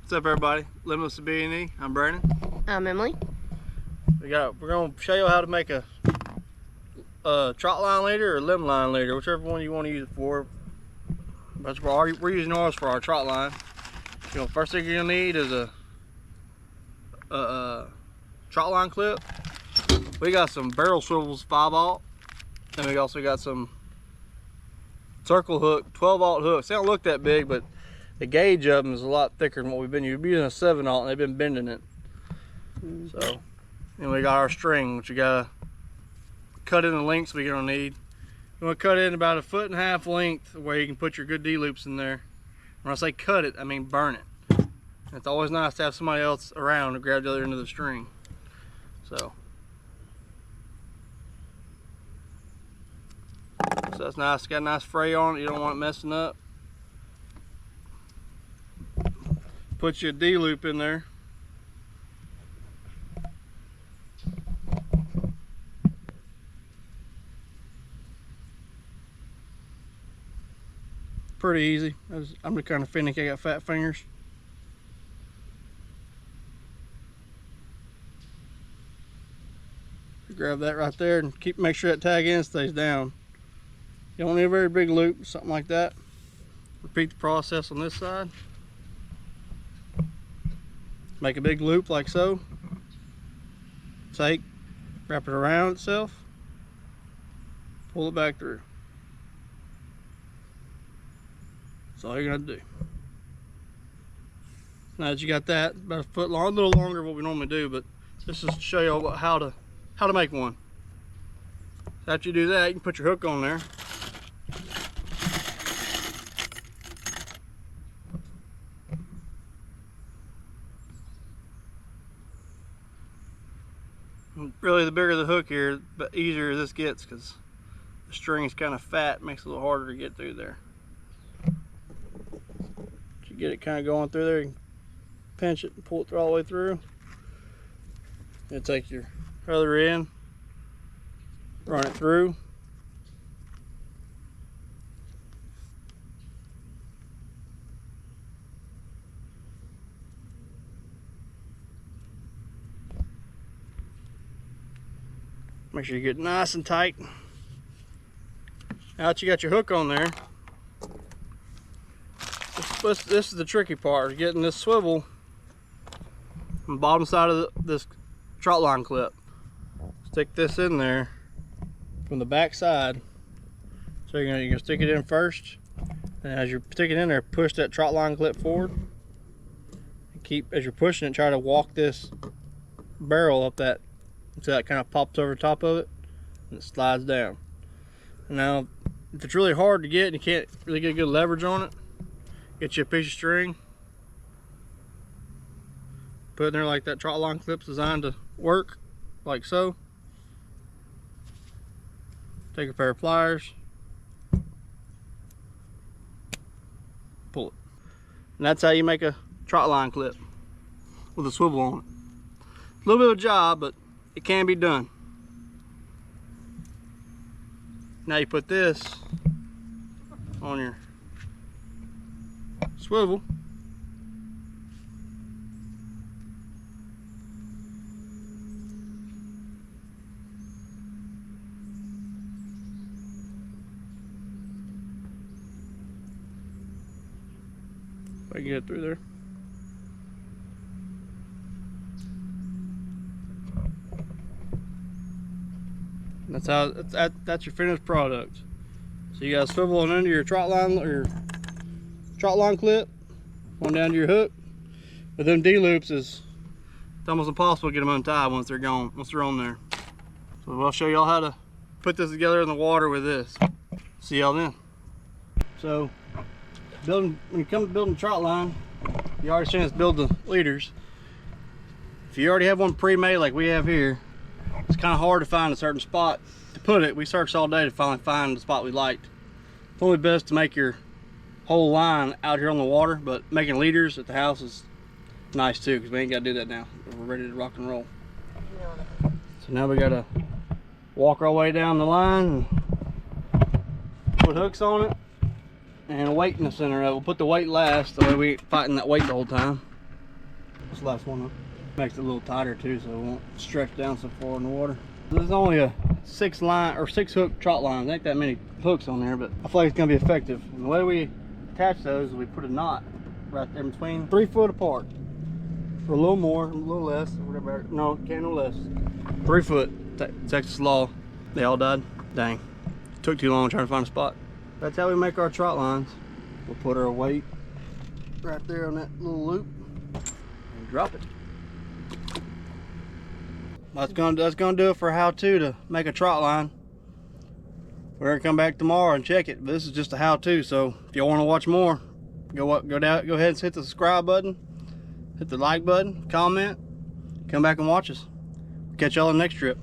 What's up, everybody? Limitless B&E. I'm Brandon. I'm Emily. We're gonna show you how to make a trot line leader or limb line leader, whichever one you want to use it for. But we're using ours for our trot line. You know, first thing you're gonna need is a trot line clip. We got some barrel swivels 5/0, and we also got some circle hook 12/0 hooks. They don't look that big, but the gauge of them is a lot thicker than what we've been using. We're using a 7/0 and they've been bending it. So, and we got our string, which you gotta cut in the lengths we're gonna need. You wanna cut in about 1.5 foot length where you can put your good D loops in there. When I say cut it, I mean burn it. And it's always nice to have somebody else around to grab the other end of the string. So that's nice. It's got a nice fray on it. You don't want it messing up. Put your D loop in there. Pretty easy. I'm just kind of finicky. I got fat fingers. Grab that right there and make sure that tag end stays down. You don't need a very big loop, something like that. Repeat the process on this side. Make a big loop like so. Wrap it around itself. Pull it back through. That's all you're gonna do. Now that you got that, about 1 foot long, a little longer than what we normally do, but this is to show you how to make one. After you do that, you can put your hook on there. Really, the bigger the hook here, the easier this gets, because the string is kind of fat, makes it a little harder to get through there. You get it kind of going through there, you can pinch it and pull it all the way through. Then take your other end, run it through. Make sure you get nice and tight. Now that you got your hook on there, this is the tricky part, getting this swivel on the bottom side of this trot line clip. Stick this in there from the back side. So you're gonna stick it in first, and as you're sticking in there, push that trot line clip forward. And as you're pushing it, try to walk this barrel up that until that kind of pops over top of it and it slides down. And now, if it's really hard to get and you can't really get good leverage on it, get you a piece of string, put it in there like that trot line clip's designed to work, like so. Take a pair of pliers, pull it. And that's how you make a trot line clip with a swivel on it. A little bit of a job, but it can be done. Now you put this on your swivel. If I can get it through there. That's your finished product. So you got to swivel on under your trot line or your trot line clip, on down to your hook. But them D loops it's almost impossible to get them untied once they're on there. So I'll show y'all how to put this together in the water with this. See y'all then. So when you come to building a trot line, you already seen us build the leaders. If you already have one pre-made like we have here, it's kind of hard to find a certain spot to put it. We searched all day to finally find the spot we liked. It's only best to make your whole line out here on the water, but making leaders at the house is nice too, because we ain't got to do that now. We're ready to rock and roll. So now we got to walk our way down the line and put hooks on it and a weight in the center of it. We'll put the weight last, that way we ain't fighting that weight the whole time. This last one, huh? Makes it a little tighter too, so it won't stretch down so far in the water. There's only a 6 hook trot line. There ain't that many hooks on there, but I feel like it's gonna be effective. And the way we attach those is we put a knot right there between 3 foot apart. For a little more, a little less, or whatever. No, can't no less. 3 foot, Texas law. They all died. Dang. Took too long trying to find a spot. That's how we make our trot lines. We'll put our weight right there on that little loop and drop it. That's gonna do it for how-to to make a trot line. We're gonna come back tomorrow and check it. But this is just a how-to, so if you want to watch more, go ahead and hit the subscribe button, hit the like button, comment, come back and watch us. Catch y'all on the next trip.